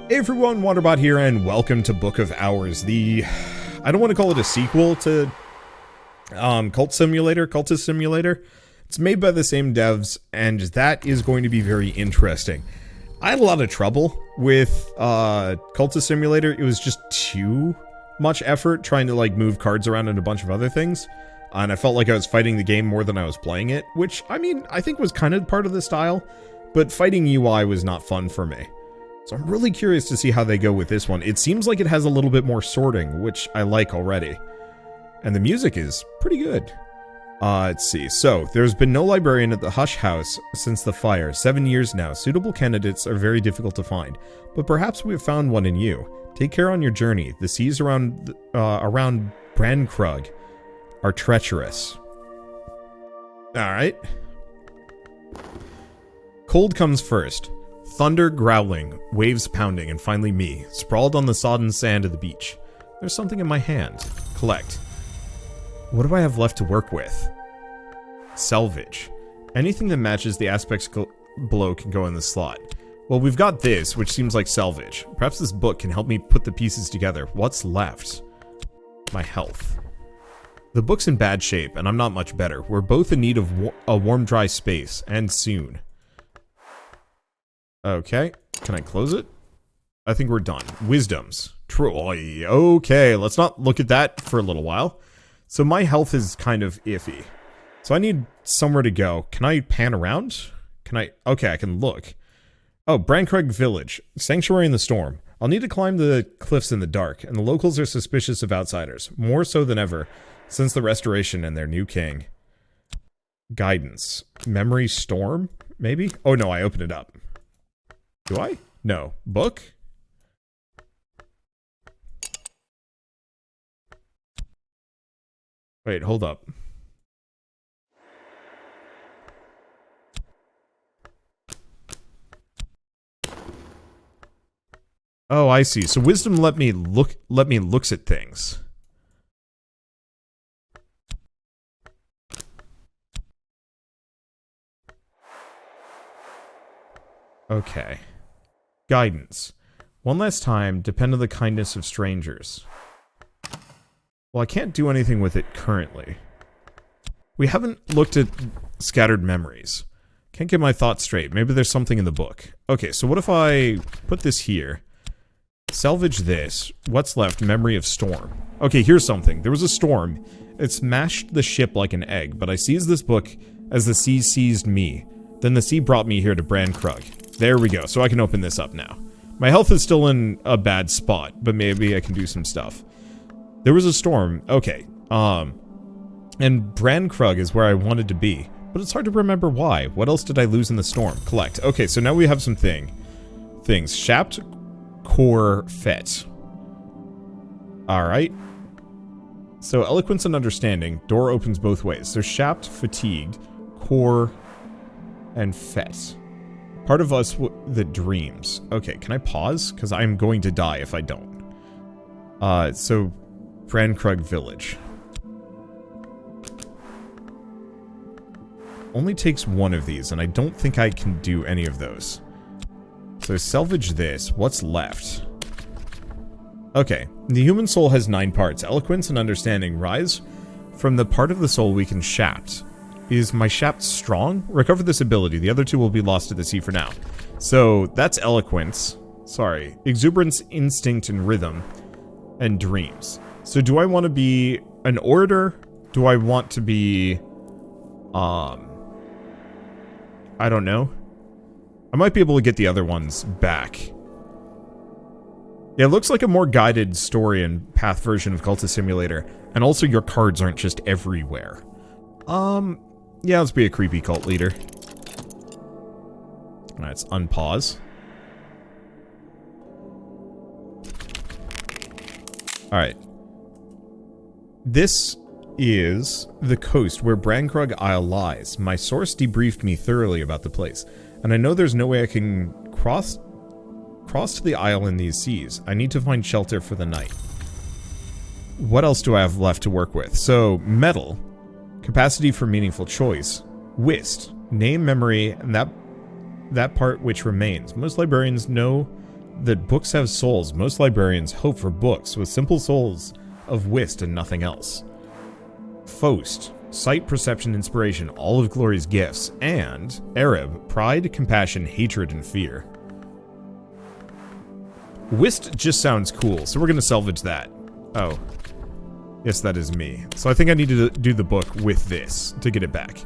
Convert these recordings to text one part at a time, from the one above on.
Hey everyone, Wanderbot here, and welcome to Book of Hours, I don't want to call it a sequel to, Cultist Simulator. It's made by the same devs, and that is going to be very interesting. I had a lot of trouble with, Cultist Simulator. It was just too much effort trying to, move cards around and a bunch of other things. And I felt like I was fighting the game more than I was playing it, which, I mean, I think was kind of part of the style, but fighting UI was not fun for me. So I'm really curious to see how they go with this one. It seems like it has a little bit more sorting, which I like already. And the music is pretty good. Let's see. So, there's been no librarian at the Hush House since the fire. 7 years now. Suitable candidates are very difficult to find. But perhaps we have found one in you. Take care on your journey. The seas around Brankrug are treacherous. Alright. Cold comes first. Thunder growling, waves pounding, and finally me, sprawled on the sodden sand of the beach. There's something in my hand. Collect. What do I have left to work with? Salvage. Anything that matches the aspects below can go in the slot. Well, we've got this, which seems like salvage. Perhaps this book can help me put the pieces together. What's left? My health. The book's in bad shape, and I'm not much better. We're both in need of a warm, dry space, and soon. Okay, can I close it? I think we're done. Wisdoms. Troy. Okay, let's not look at that for a little while. So my health is kind of iffy. So I need somewhere to go. Can I pan around? Can I? Okay, I can look. Oh, Brankrug Village. Sanctuary in the storm. I'll need to climb the cliffs in the dark, and the locals are suspicious of outsiders. More so than ever, since the restoration and their new king. Guidance. Memory storm? Maybe? Oh no, I opened it up. Do I? No. Book? Wait, hold up. Oh, I see. So wisdom let me looks at things. Okay. Guidance. One last time, depend on the kindness of strangers. Well, I can't do anything with it currently. We haven't looked at scattered memories. Can't get my thoughts straight. Maybe there's something in the book. Okay, so what if I put this here? Salvage this. What's left? Memory of storm. Okay, here's something. There was a storm. It smashed the ship like an egg, but I seized this book as the sea seized me. Then the sea brought me here to Brankrug. There we go, so I can open this up now. My health is still in a bad spot, but maybe I can do some stuff. There was a storm, okay. And Brankrug is where I wanted to be, but it's hard to remember why. What else did I lose in the storm? Collect. Okay, so now we have some things. Shapt Core Fet. Alright. So, eloquence and understanding. Door opens both ways. There's Shapt, Fatigued, Core, and Fet. Part of us that dreams. Okay, can I pause? Because I'm going to die if I don't. So, Brankrug Village. Only takes one of these, and I don't think I can do any of those. So, salvage this. What's left? Okay, the human soul has 9 parts. Eloquence and understanding rise from the part of the soul we can shapt. Is my shaft strong? Recover this ability. The other 2 will be lost to the sea for now. So, that's eloquence. Sorry. Exuberance, instinct, and rhythm. And dreams. So, do I want to be an orator? Do I want to be... I don't know. I might be able to get the other ones back. Yeah, it looks like a more guided story and path version of Cultist Simulator. And also, your cards aren't just everywhere. Yeah, let's be a creepy cult leader. Let's unpause. Alright. This is the coast where Brankrug Isle lies. My source debriefed me thoroughly about the place, and I know there's no way I can cross to the isle in these seas. I need to find shelter for the night. What else do I have left to work with? So, metal. Capacity for meaningful choice. Whist. Name, memory, and that part which remains. Most librarians know that books have souls, most librarians hope for books with simple souls of whist and nothing else. Faust, sight, perception, inspiration, all of glory's gifts, and Arab, pride, compassion, hatred, and fear. Whist just sounds cool, so we're gonna salvage that. Oh. Yes, that is me. So I think I need to do the book with this to get it back.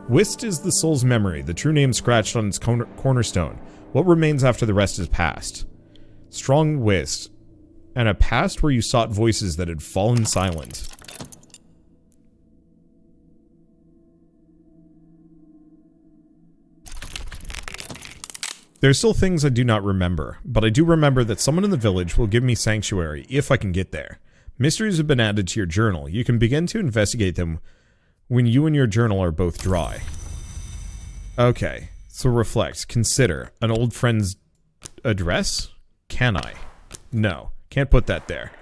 Whist is the soul's memory, the true name scratched on its cornerstone. What remains after the rest is past. Strong whist, and a past where you sought voices that had fallen silent. There's still things I do not remember, but I do remember that someone in the village will give me sanctuary if I can get there. Mysteries have been added to your journal. You can begin to investigate them when you and your journal are both dry. Okay, so reflect. Consider. An old friend's address? Can I? No, can't put that there.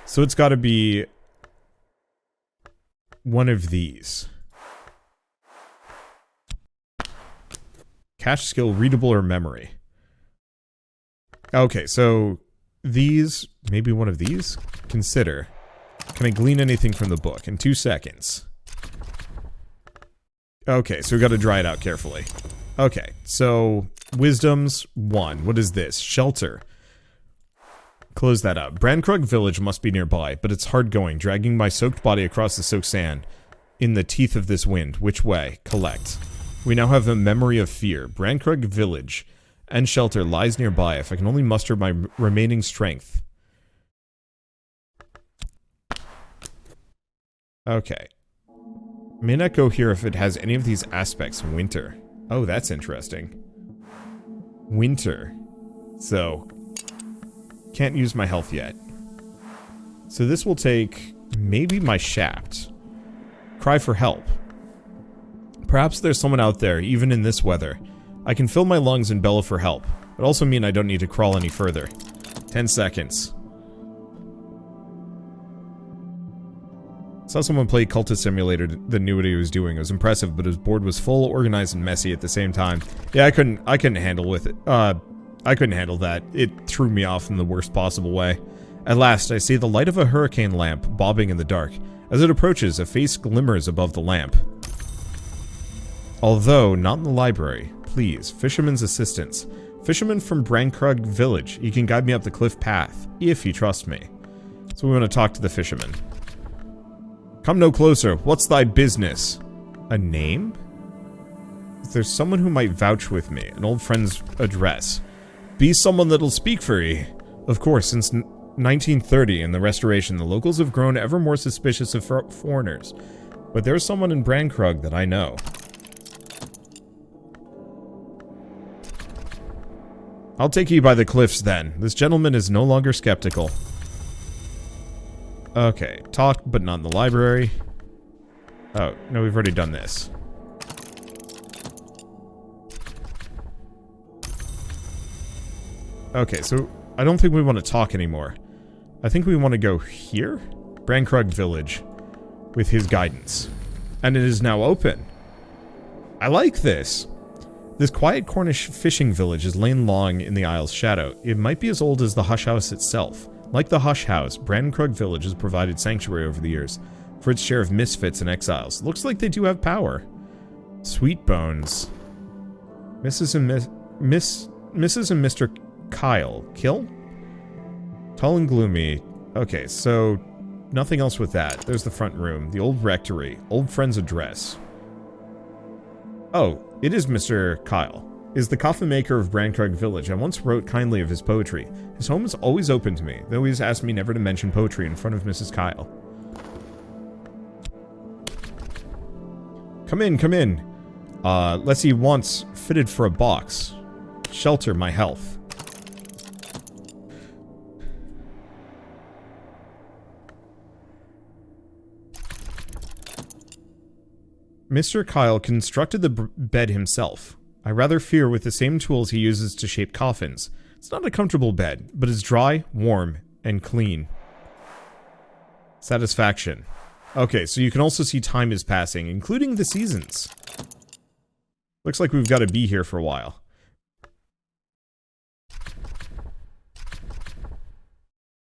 So it's got to be one of these. Cache skill, readable, or memory. Okay, so these, maybe one of these? Consider. Can I glean anything from the book? In 2 seconds. Okay, so we got to dry it out carefully. Okay, so wisdom's 1. What is this? Shelter. Close that up. Brandkrug village must be nearby, but it's hard going, dragging my soaked body across the soaked sand. In the teeth of this wind. Which way? Collect. We now have a memory of fear. Brandkrug village and shelter lies nearby if I can only muster my remaining strength. Okay. May not go here if it has any of these aspects. Winter. Oh, that's interesting. Winter. So, can't use my health yet. So this will take maybe my shaft. Cry for help. Perhaps there's someone out there, even in this weather. I can fill my lungs and bellow for help. It also means I don't need to crawl any further. 10 seconds. Saw someone play Cultist Simulator that knew what he was doing. It was impressive, but his board was full, organized, and messy at the same time. Yeah, I couldn't handle with it. I couldn't handle that. It threw me off in the worst possible way. At last, I see the light of a hurricane lamp bobbing in the dark. As it approaches, a face glimmers above the lamp. Although, not in the library. Please, fisherman's assistance. Fisherman from Brandkrug village. He can guide me up the cliff path, if you trust me. So we want to talk to the fisherman. Come no closer. What's thy business? A name? Is there someone who might vouch with me? An old friend's address. Be someone that'll speak for ye. Of course, since 1930 and the Restoration, the locals have grown ever more suspicious of foreigners. But there's someone in Brandkrug that I know. I'll take you by the cliffs then. This gentleman is no longer skeptical. Okay, talk, but not in the library. Oh, no, we've already done this. Okay, so I don't think we want to talk anymore. I think we want to go here? Brandkrug village. With his guidance. And it is now open. I like this. This quiet Cornish fishing village has lain long in the Isle's shadow. It might be as old as the Hush House itself. Like the Hush House, Brandkrug village has provided sanctuary over the years for its share of misfits and exiles. Looks like they do have power. Sweet bones. Mrs. and Mr. Kyle. Kill? Tall and gloomy. Okay, so nothing else with that. There's the front room, the old rectory, old friend's address. Oh, it is Mr. Kyle. Is the coffin maker of Brandkrug village. I once wrote kindly of his poetry. His home is always open to me, though he's asked me never to mention poetry in front of Mrs. Kyle. Come in, come in. Let's see, wants fitted for a box. Shelter my health. Mr. Kyle constructed the bed himself. I rather fear with the same tools he uses to shape coffins. It's not a comfortable bed, but it's dry, warm, and clean. Satisfaction. Okay, so you can also see time is passing, including the seasons. Looks like we've got to be here for a while.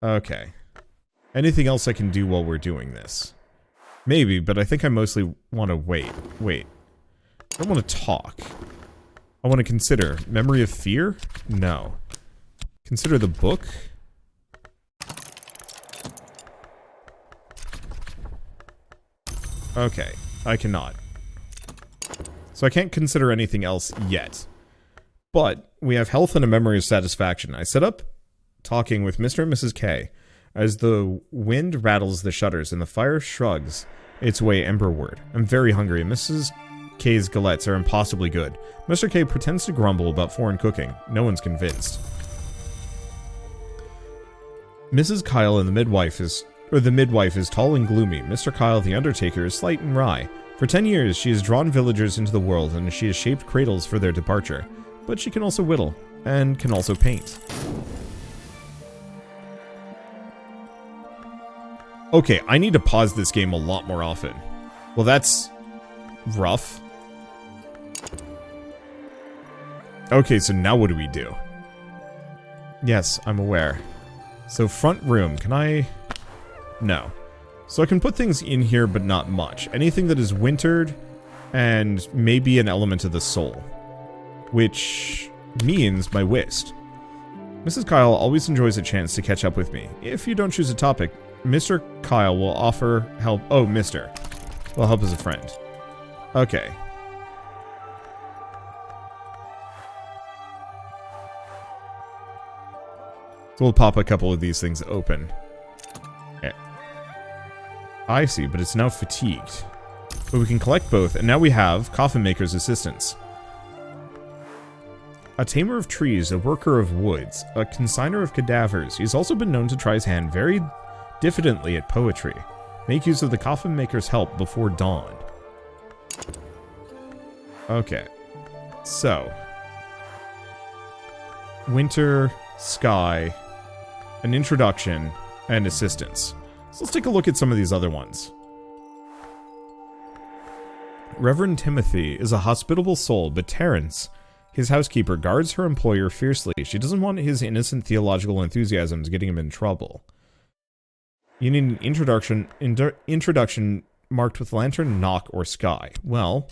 Okay. Anything else I can do while we're doing this? Maybe, but I think I mostly want to wait. Wait. I don't want to talk. I want to consider. Memory of Fear? No. Consider the book? Okay. I cannot. So I can't consider anything else yet. But we have health and a memory of satisfaction. I set up talking with Mr. and Mrs. K as the wind rattles the shutters and the fire shrugs its way emberward. I'm very hungry, and Mrs. K's galettes are impossibly good. Mr. K pretends to grumble about foreign cooking. No one's convinced. Mrs. Kyle and the midwife is tall and gloomy. Mr. Kyle, the undertaker, is slight and wry. For 10 years, she has drawn villagers into the world, and she has shaped cradles for their departure. But she can also whittle, and can also paint. Okay, I need to pause this game a lot more often. Well, that's rough. Okay, so now what do we do? Yes, I'm aware. So front room, can I... No. So I can put things in here, but not much. Anything that is wintered, and maybe an element of the soul. Which means my whist. Mrs. Kyle always enjoys a chance to catch up with me. If you don't choose a topic, Mr. Kyle will offer help. Oh, Mr. will help as a friend. Okay. So we'll pop a couple of these things open. Okay. I see, but it's now fatigued. But we can collect both, and now we have Coffin Maker's Assistance. A tamer of trees, a worker of woods, a consigner of cadavers. He's also been known to try his hand very diffidently at poetry. Make use of the Coffin Maker's help before dawn. Okay. So. Winter, sky, an introduction, and assistance. So let's take a look at some of these other ones. Reverend Timothy is a hospitable soul, but Terence, his housekeeper, guards her employer fiercely. She doesn't want his innocent theological enthusiasms getting him in trouble. You need an introduction marked with lantern, knock, or sky. Well,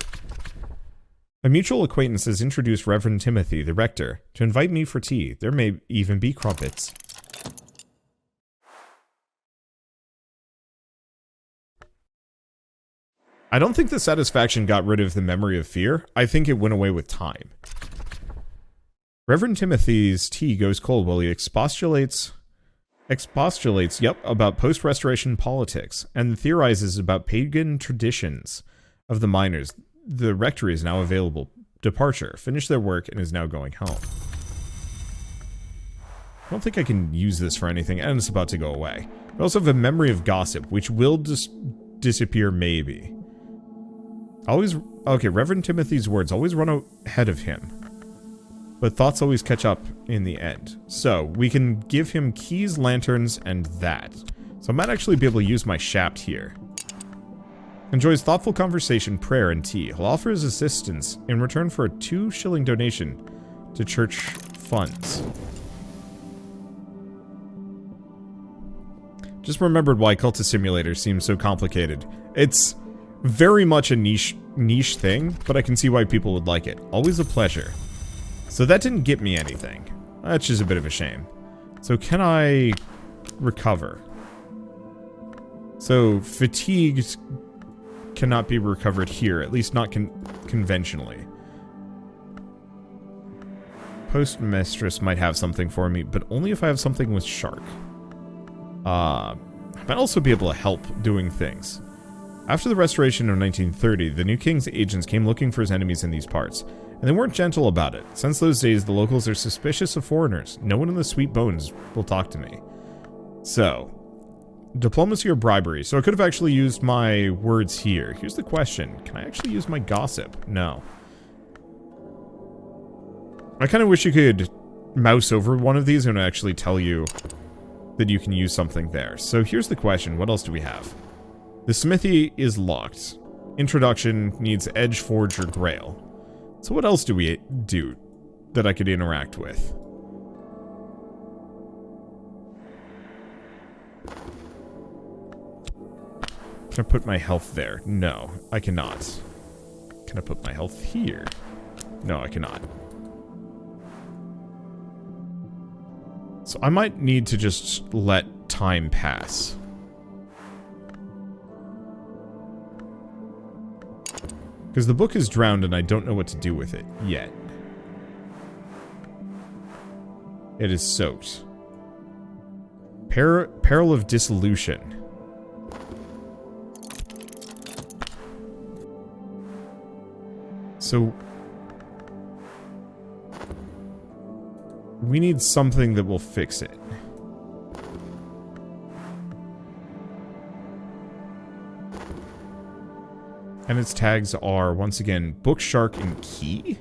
a mutual acquaintance has introduced Reverend Timothy, the rector, to invite me for tea. There may even be crumpets. I don't think the satisfaction got rid of the memory of fear. I think it went away with time. Reverend Timothy's tea goes cold while he expostulates, about post-restoration politics, and theorizes about pagan traditions of the miners. The rectory is now available. Departure. Finished their work and is now going home. I don't think I can use this for anything, and it's about to go away. We also have a memory of gossip, which will disappear maybe. Okay, Reverend Timothy's words always run ahead of him. But thoughts always catch up in the end. So, we can give him keys, lanterns, and that. So I might actually be able to use my shaft here. Enjoys thoughtful conversation, prayer, and tea. He'll offer his assistance in return for a 2-shilling donation to church funds. Just remembered why Cultist Simulator seems so complicated. It's very much a niche thing, but I can see why people would like it. Always a pleasure. So that didn't get me anything. That's just a bit of a shame. So can I recover? So fatigued cannot be recovered here, at least not conventionally. Postmistress might have something for me, but only if I have something with shark. I might also be able to help doing things. After the restoration of 1930, the new king's agents came looking for his enemies in these parts, and they weren't gentle about it. Since those days, the locals are suspicious of foreigners. No one in the Sweet Bones will talk to me. So, diplomacy or bribery. So I could have actually used my words here. Here's the question. Can I actually use my gossip? No. I kind of wish you could mouse over one of these and actually tell you that you can use something there. So here's the question. What else do we have? The smithy is locked. Introduction needs edge, forge, or grail. So what else do we do that I could interact with? Can I put my health there? No, I cannot. Can I put my health here? No, I cannot. So I might need to just let time pass. Because the book is drowned and I don't know what to do with it yet. It is soaked. Peril of dissolution. So we need something that will fix it. And its tags are, once again, Book, Shark, and Key?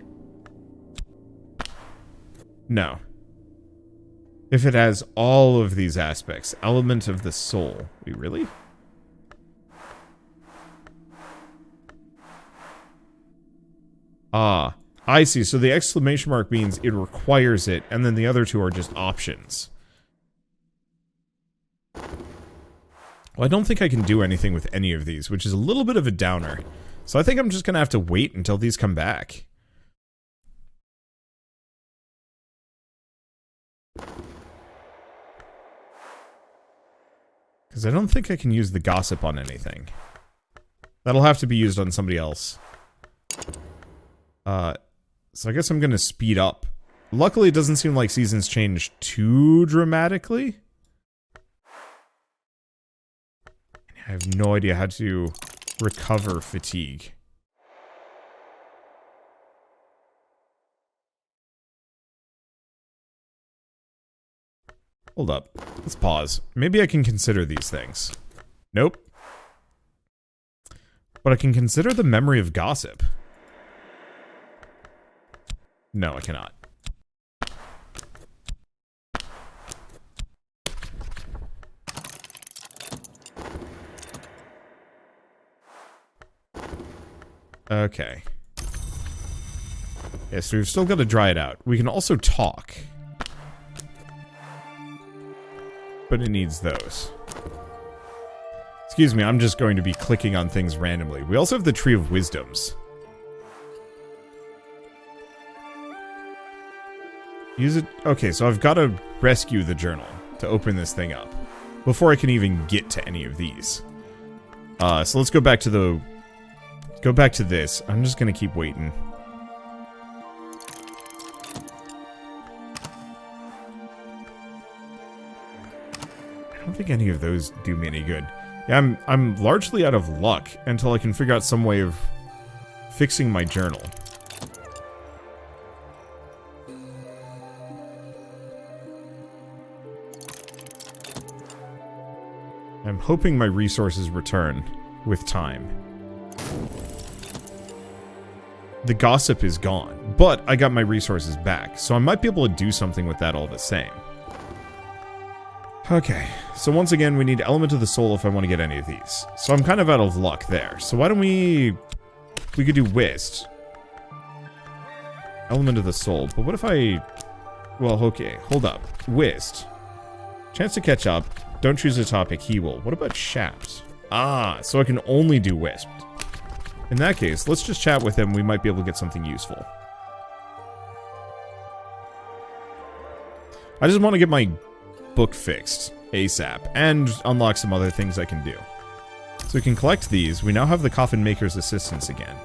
No. If it has all of these aspects, element of the soul. Wait, really? Ah, I see. So the exclamation mark means it requires it, and then the other two are just options. Well, I don't think I can do anything with any of these, which is a little bit of a downer. So I think I'm just gonna have to wait until these come back. Because I don't think I can use the gossip on anything. That'll have to be used on somebody else. So I guess I'm gonna speed up. Luckily, it doesn't seem like seasons change too dramatically. I have no idea how to recover fatigue. Hold up. Let's pause. Maybe I can consider these things. Nope. But I can consider the memory of gossip. No, I cannot. Okay. Yeah, so we've still got to dry it out. We can also talk. But it needs those. Excuse me, I'm just going to be clicking on things randomly. We also have the Tree of Wisdoms. Use it. Okay, so I've got to rescue the journal to open this thing up before I can even get to any of these. So let's go back to the... Go back to this. I'm just gonna keep waiting. I don't think any of those do me any good. Yeah, I'm largely out of luck until I can figure out some way of fixing my journal. I'm hoping my resources return with time. The gossip is gone, but I got my resources back, so I might be able to do something with that all the same. Okay, so once again, we need element of the soul if I want to get any of these. So I'm kind of out of luck there. So why don't we could do whist. Element of the soul, but what if I... Well, okay, hold up. Whist. Chance to catch up. Don't choose a topic, he will. What about Shaft? Ah, so I can only do Wisp. In that case, let's just chat with him. We might be able to get something useful. I just want to get my book fixed ASAP and unlock some other things I can do. So we can collect these. We now have the Coffin Maker's Assistance again.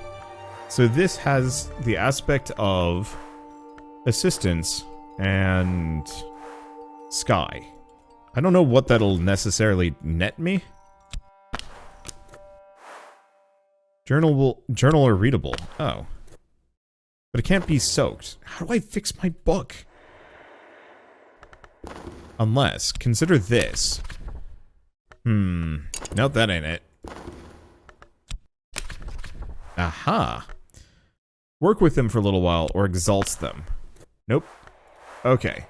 So this has the aspect of assistance and sky. I don't know what that'll necessarily net me. Journal or readable. Oh. But it can't be soaked. How do I fix my book? Unless, consider this. Nope, that ain't it. Aha. Work with them for a little while or exalts them. Nope. Okay.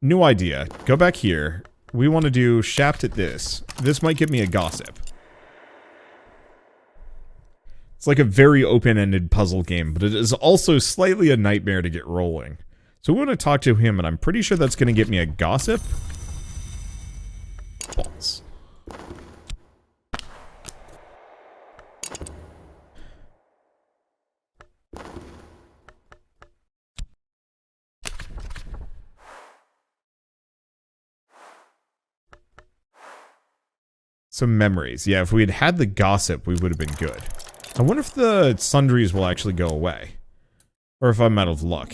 New idea. Go back here. We want to do Shaft at this. This might give me a gossip. It's like a very open-ended puzzle game, but it is also slightly a nightmare to get rolling. So we want to talk to him, and I'm pretty sure that's going to get me a gossip. Some memories. Yeah, if we had had the gossip, we would have been good. I wonder if the sundries will actually go away. Or if I'm out of luck.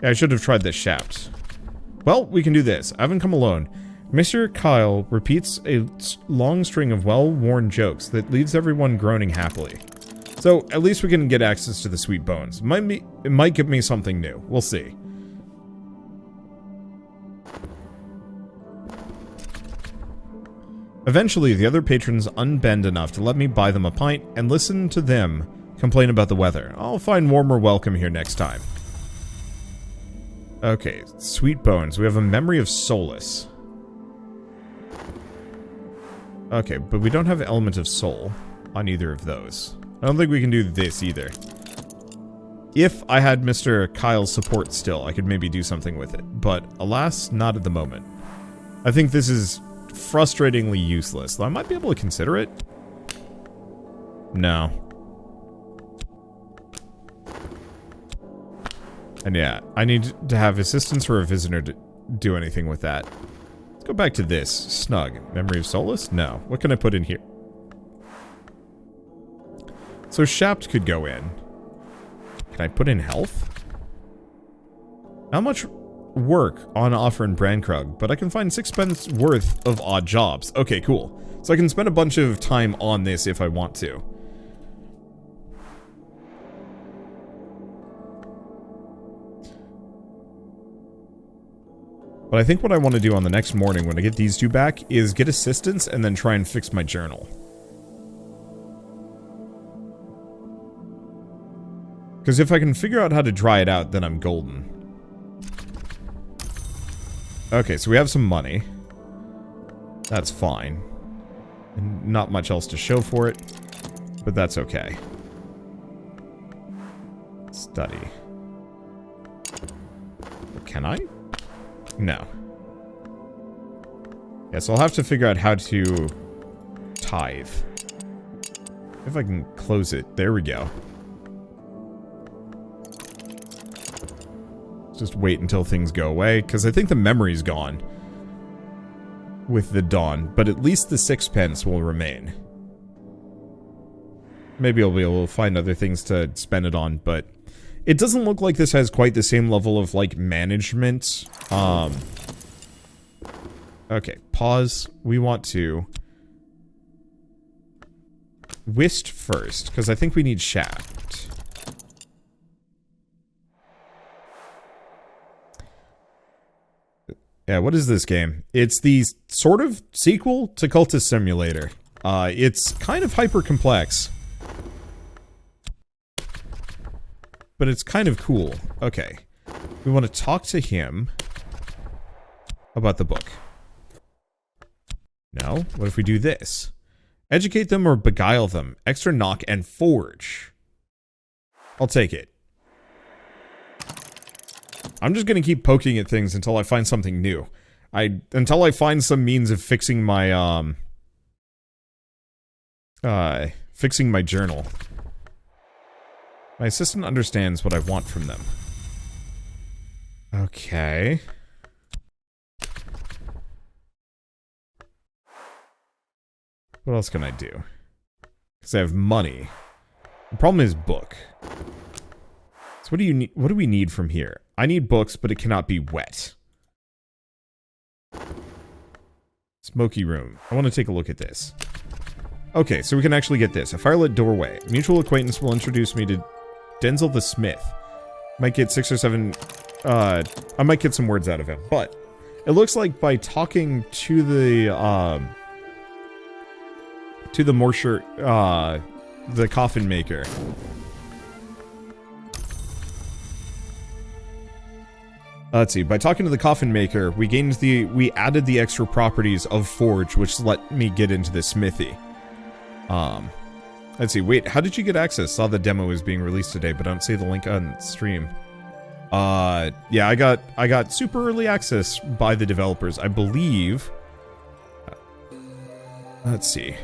Yeah, I should have tried this shaft. Well, we can do this. I haven't come alone. Mr. Kyle repeats a long string of well-worn jokes that leaves everyone groaning happily. So, at least we can get access to the sweet bones. It might give me something new. We'll see. Eventually, the other patrons unbend enough to let me buy them a pint and listen to them complain about the weather. I'll find warmer welcome here next time. Okay, sweet bones. We have a memory of solace. Okay, but we don't have element of soul on either of those. I don't think we can do this either. If I had Mr. Kyle's support still, I could maybe do something with it. But, alas, not at the moment. I think this is frustratingly useless, though I might be able to consider it. No. And yeah, I need to have assistance or a visitor to do anything with that. Let's go back to this. Snug. Memory of Solace? No. What can I put in here? So Shapt could go in. Can I put in health? Not much work on offer in Brandkrug, but I can find 6 pence worth of odd jobs. Okay, cool. So I can spend a bunch of time on this if I want to. But I think what I want to do on the next morning when I get these two back is get assistance and then try and fix my journal. Because if I can figure out how to dry it out, then I'm golden. Okay, so we have some money. That's fine. And not much else to show for it, but that's okay. Study. Can I? No. Yeah, so I'll have to figure out how to tithe. If I can close it. There we go. Just wait until things go away, because I think the memory's gone with the dawn, but at least the 6 pence will remain. Maybe I'll be able to find other things to spend it on, but it doesn't look like this has quite the same level of, like, management. Okay, pause. We want to whist first, because I think we need shaft. Yeah, what is this game? It's the sort of sequel to Cultist Simulator. It's kind of hyper complex. But it's kind of cool. Okay. We want to talk to him about the book. No? What if we do this? Educate them or beguile them. Extra knock and forge. I'll take it. I'm just gonna keep poking at things until I find something new. Until I find some means of fixing my, fixing my journal. My assistant understands what I want from them. Okay. What else can I do? Because I have money. The problem is book. So what do you need? What do we need from here? I need books, but it cannot be wet. Smoky room. I want to take a look at this. Okay, so we can actually get this. A firelit doorway. A mutual acquaintance will introduce me to Denzel the Smith. Might get 6 or 7... I might get some words out of him. But it looks like by talking to the morsher... the coffin maker... Let's see, by talking to the coffin maker, we added the extra properties of Forge, which let me get into the smithy. Let's see, wait, how did you get access? Saw the demo was being released today, but I don't see the link on stream. Yeah, I got super early access by the developers, I believe. Let's see.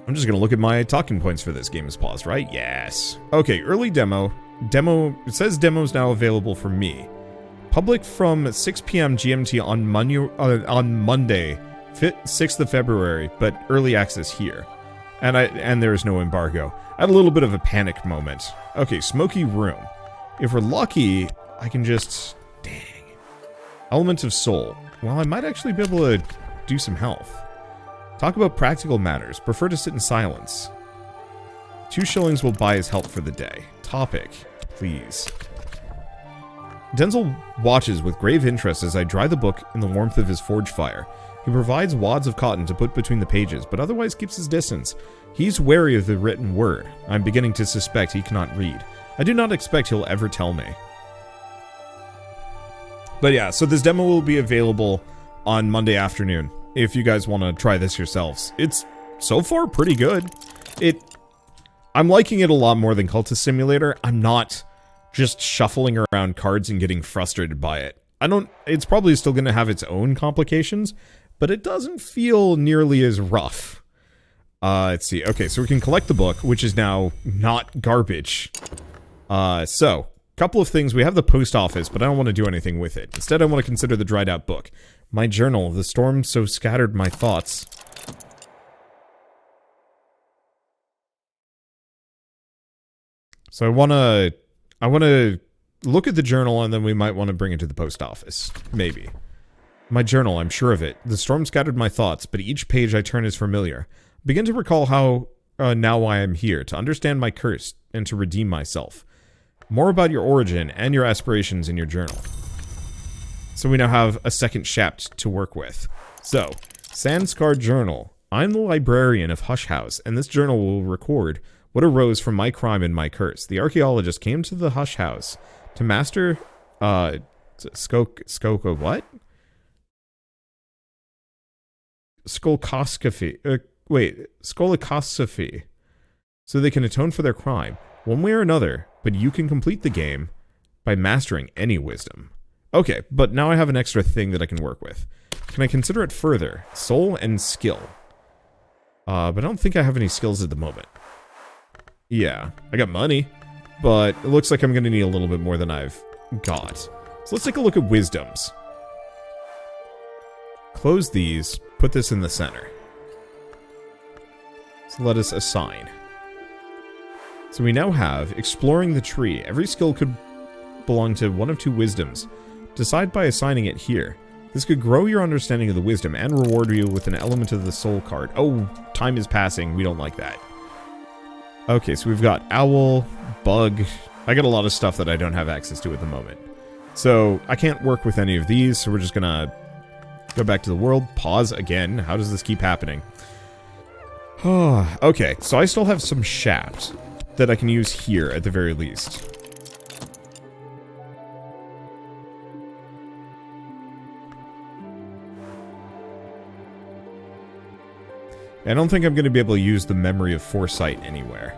I'm just gonna look at my talking points for this game is paused, right? Yes. Okay, early demo. It says demo's now available for me. Public from 6 p.m. GMT on Monday, 6th of February, but early access here. And there's no embargo. I had a little bit of a panic moment. Okay, smoky room. If we're lucky, I can just... Dang. Element of soul. Well, I might actually be able to do some health. Talk about practical matters. Prefer to sit in silence. 2 shillings will buy his help for the day. Topic, please. Denzel watches with grave interest as I dry the book in the warmth of his forge fire. He provides wads of cotton to put between the pages, but otherwise keeps his distance. He's wary of the written word. I'm beginning to suspect he cannot read. I do not expect he'll ever tell me. But yeah, so this demo will be available on Monday afternoon, if you guys want to try this yourselves. It's, so far, pretty good. I'm liking it a lot more than Cultist Simulator. I'm not just shuffling around cards and getting frustrated by it. It's probably still going to have its own complications, but it doesn't feel nearly as rough. Let's see. Okay, so we can collect the book, which is now not garbage. So, couple of things. We have the post office, but I don't want to do anything with it. Instead, I want to consider the dried out book. My journal. The storm so scattered my thoughts. So I want to look at the journal, and then we might want to bring it to the post office. Maybe. My journal, I'm sure of it. The storm scattered my thoughts, but each page I turn is familiar. Begin to recall how now I am here, to understand my curse, and to redeem myself. More about your origin and your aspirations in your journal. So we now have a second shaft to work with. So, Sandscar Journal. I'm the librarian of Hush House, and this journal will record what arose from my crime and my curse. The archaeologist came to the Hush House to master, what? Skolakosophy. So they can atone for their crime, one way or another, but you can complete the game by mastering any wisdom. Okay, but now I have an extra thing that I can work with. Can I consider it further? Soul and skill. But I don't think I have any skills at the moment. Yeah, I got money, but it looks like I'm going to need a little bit more than I've got. So let's take a look at wisdoms. Close these, put this in the center. So let us assign. So we now have exploring the tree. Every skill could belong to one of 2 wisdoms. Decide by assigning it here. This could grow your understanding of the wisdom and reward you with an element of the soul card. Oh, time is passing. We don't like that. Okay, so we've got owl, bug. I got a lot of stuff that I don't have access to at the moment. So I can't work with any of these, so we're just gonna go back to the world. Pause again. How does this keep happening? Okay, so I still have some shafts that I can use here at the very least. I don't think I'm going to be able to use the memory of foresight anywhere.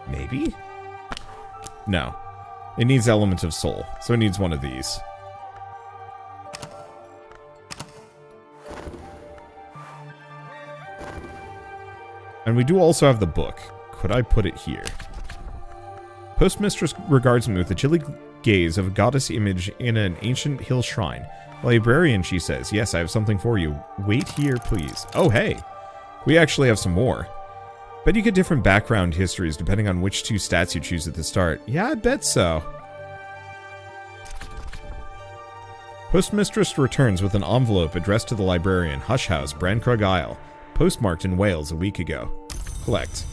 Maybe? No. It needs element of soul, so it needs one of these. And we do also have the book. Could I put it here? Postmistress regards me with the chilly gaze of a goddess image in an ancient hill shrine. Librarian, she says. Yes, I have something for you. Wait here, please. Oh, hey. We actually have some more. Bet you get different background histories depending on which 2 stats you choose at the start. Yeah, I bet so. Postmistress returns with an envelope addressed to the librarian, Hush House, Brankrug Isle. Postmarked in Wales a week ago. Collect.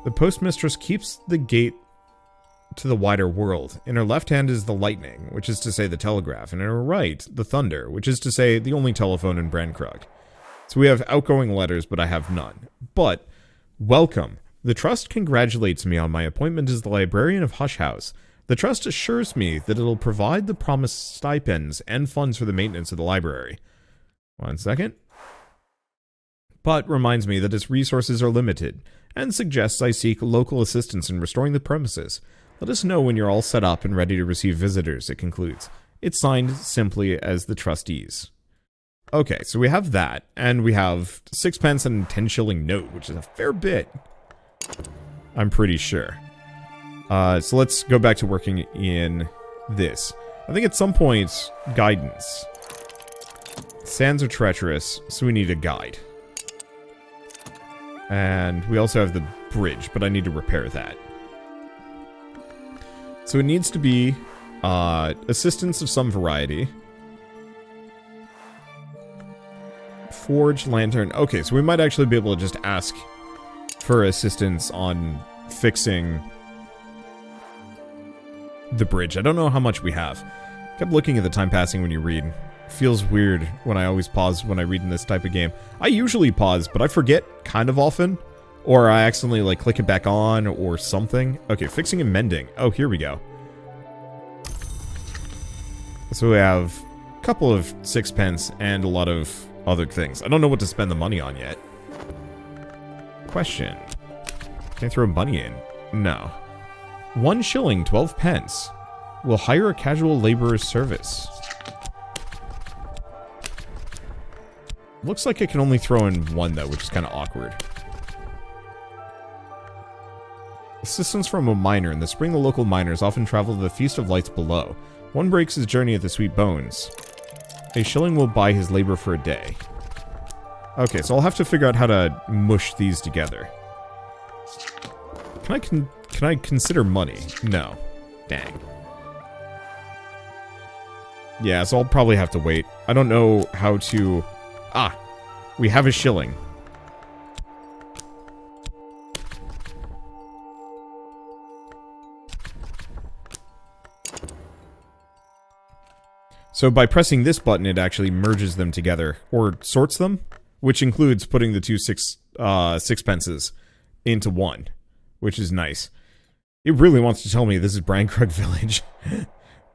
The postmistress keeps the gate to the wider world. In her left hand is the lightning, which is to say the telegraph, and in her right, the thunder, which is to say the only telephone in Brankrug. So we have outgoing letters, but I have none. But, welcome. The Trust congratulates me on my appointment as the librarian of Hush House. The Trust assures me that it'll provide the promised stipends and funds for the maintenance of the library. 1 second. But reminds me that its resources are limited, and suggests I seek local assistance in restoring the premises. Let us know when you're all set up and ready to receive visitors, it concludes. It's signed simply as the trustees. Okay, so we have that, and we have 6 pence and 10 shilling note, which is a fair bit. I'm pretty sure. So let's go back to working in this. I think at some point, guidance. Sands are treacherous, so we need a guide. And we also have the bridge, but I need to repair that. So it needs to be assistance of some variety. Forge, lantern. Okay, so we might actually be able to just ask for assistance on fixing the bridge. I don't know how much we have. Kept looking at the time passing when you read. Feels weird when I always pause when I read in this type of game. I usually pause, but I forget kind of often. Or I accidentally, like, click it back on or something. Okay, fixing and mending. Oh, here we go. So we have a couple of 6 pence and a lot of other things. I don't know what to spend the money on yet. Question. Can I throw money in? No. 1 shilling, 12 pence. Will hire a casual laborer's service. Looks like I can only throw in 1, though, which is kind of awkward. Assistance from a miner. In the spring, the local miners often travel to the Feast of Lights below. One breaks his journey at the Sweet Bones. A shilling will buy his labor for a day. Okay, so I'll have to figure out how to mush these together. Can I consider money? No. Dang. Yeah, so I'll probably have to wait. I don't know how to... Ah! We have a shilling. So by pressing this button, it actually merges them together, or sorts them, which includes putting the two 6 pences into 1, which is nice. It really wants to tell me this is Brankrug Village.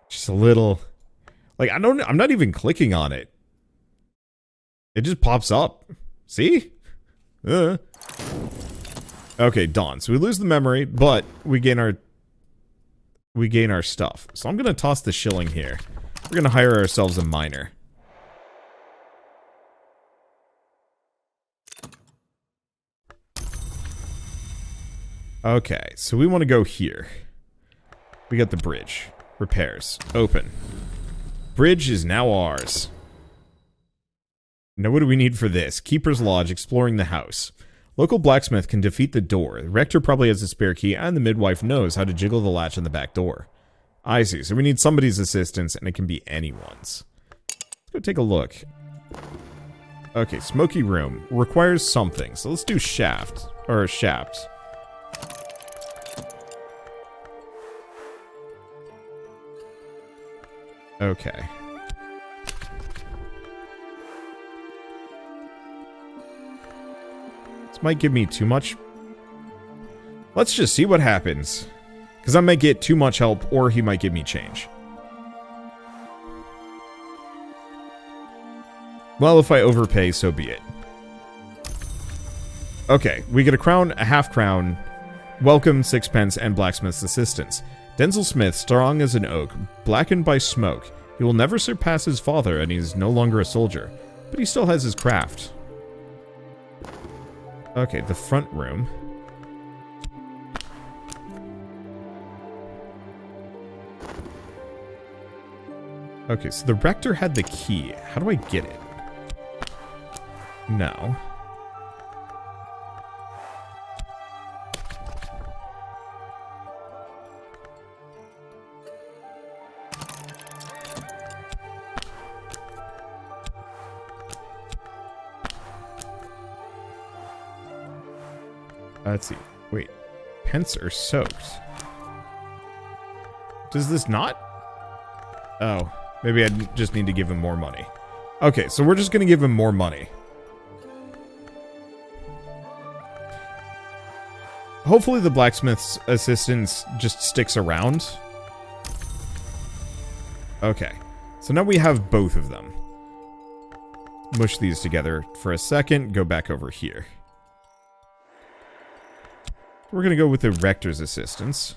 Just a little... Like, I'm not even clicking on it. It just pops up. See? Okay, dawn. So we lose the memory, but we gain our stuff. So I'm gonna toss the shilling here. We're gonna hire ourselves a miner. Okay, so we want to go here. We got the bridge. Repairs. Open. Bridge is now ours. Now what do we need for this? Keeper's Lodge, exploring the house. Local blacksmith can defeat the door. The rector probably has a spare key, and the midwife knows how to jiggle the latch on the back door. I see, so we need somebody's assistance, and it can be anyone's. Let's go take a look. Okay, smoky room. Requires something, so let's do shaft. Or shaft. Okay. This might give me too much. Let's just see what happens. Because I might get too much help, or he might give me change. Well, if I overpay, so be it. Okay, we get a crown, a half crown, welcome, 6 pence, and blacksmith's assistance. Denzel Smith, strong as an oak, blackened by smoke. He will never surpass his father, and he is no longer a soldier. But he still has his craft. Okay, the front room. Okay, so the rector had the key. How do I get it? No. Let's see. Wait. Pence are soaked. Does this not? Oh. Maybe I just need to give him more money. Okay, so we're just going to give him more money. Hopefully the blacksmith's assistance just sticks around. Okay. So now we have both of them. Mush these together for a second. Go back over here. We're going to go with the rector's assistance.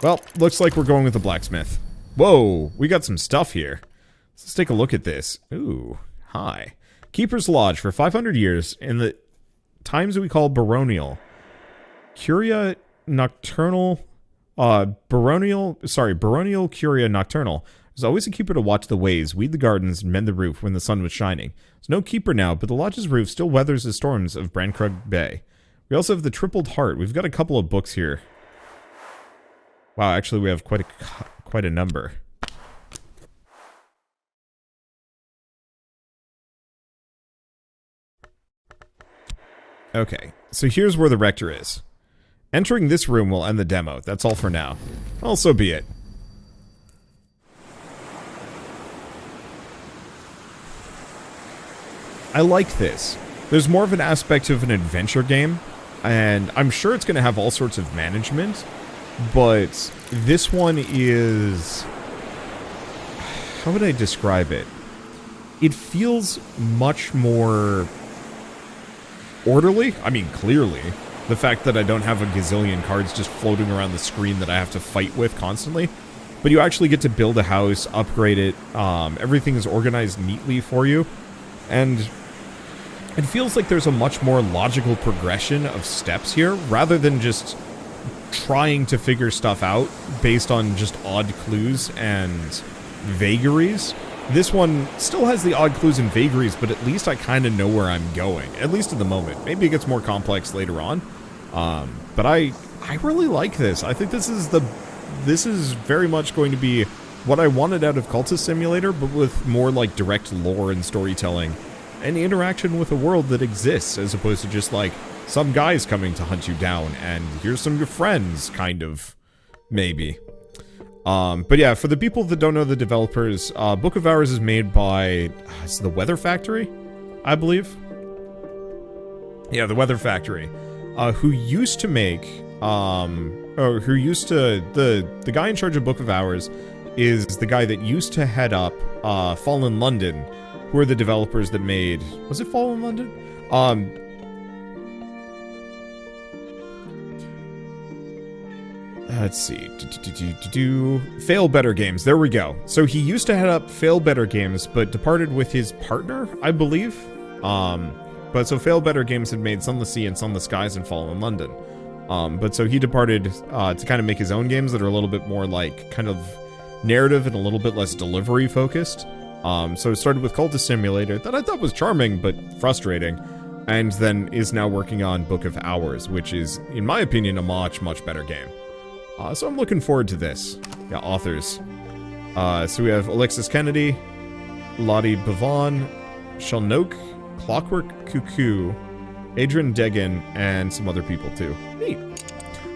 Well, looks like we're going with the blacksmith. Whoa, we got some stuff here. Let's take a look at this. Ooh, hi. Keeper's Lodge for 500 years in the times we call baronial. Curia nocturnal, baronial curia nocturnal. There's always a keeper to watch the ways, weed the gardens, and mend the roof when the sun was shining. There's no keeper now, but the lodge's roof still weathers the storms of Brandkrug Bay. We also have the Tripled Heart. We've got a couple of books here. Wow, actually we have quite a number. Okay, so here's where the rector is. Entering this room will end the demo. That's all for now. Well, so be it. I like this. There's more of an aspect of an adventure game, and I'm sure it's going to have all sorts of management, but this one is... how would I describe it? It feels much more orderly. I mean, clearly. The fact that I don't have a gazillion cards just floating around the screen that I have to fight with constantly. But you actually get to build a house, upgrade it, everything is organized neatly for you, and it feels like there's a much more logical progression of steps here, rather than just trying to figure stuff out based on just odd clues and vagaries. This one still has the odd clues and vagaries, but at least I kind of know where I'm going, at least at the moment. Maybe it gets more complex later on, but I really like this. I think this is very much going to be what I wanted out of Cultist Simulator, but with more like direct lore and storytelling and interaction with a world that exists, as opposed to just like some guys coming to hunt you down and here's some of your friends, kind of, maybe. But yeah, for the people that don't know the developers, Book of Hours is made by, it's the Weather Factory, I believe. Yeah, the Weather Factory, who used to make, the guy in charge of Book of Hours is the guy that used to head up, Fallen London, who are the developers that made, was it Fallen London? Let's see. Fail Better Games. There we go. So he used to head up Fail Better Games, but departed with his partner, I believe. But so Fail Better Games had made Sunless Sea and Sunless Skies and Fallen London. But so he departed to kind of make his own games that are a little bit more like kind of narrative and a little bit less delivery focused. So it started with Cultist Simulator that I thought was charming but frustrating, and then is now working on Book of Hours, which is, in my opinion, a much, much better game. So I'm looking forward to this. Yeah, authors. So we have Alexis Kennedy, Lottie Bavon, Shalnoke, Clockwork Cuckoo, Adrian Degan, and some other people too. Neat.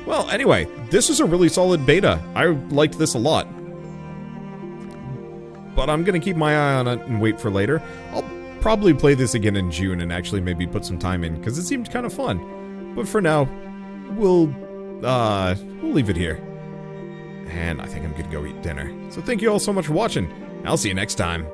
Well, anyway, this is a really solid beta. I liked this a lot. But I'm gonna keep my eye on it and wait for later. I'll probably play this again in June and actually maybe put some time in, because it seemed kind of fun. But for now, we'll leave it here. And I think I'm gonna go eat dinner. So thank you all so much for watching. I'll see you next time.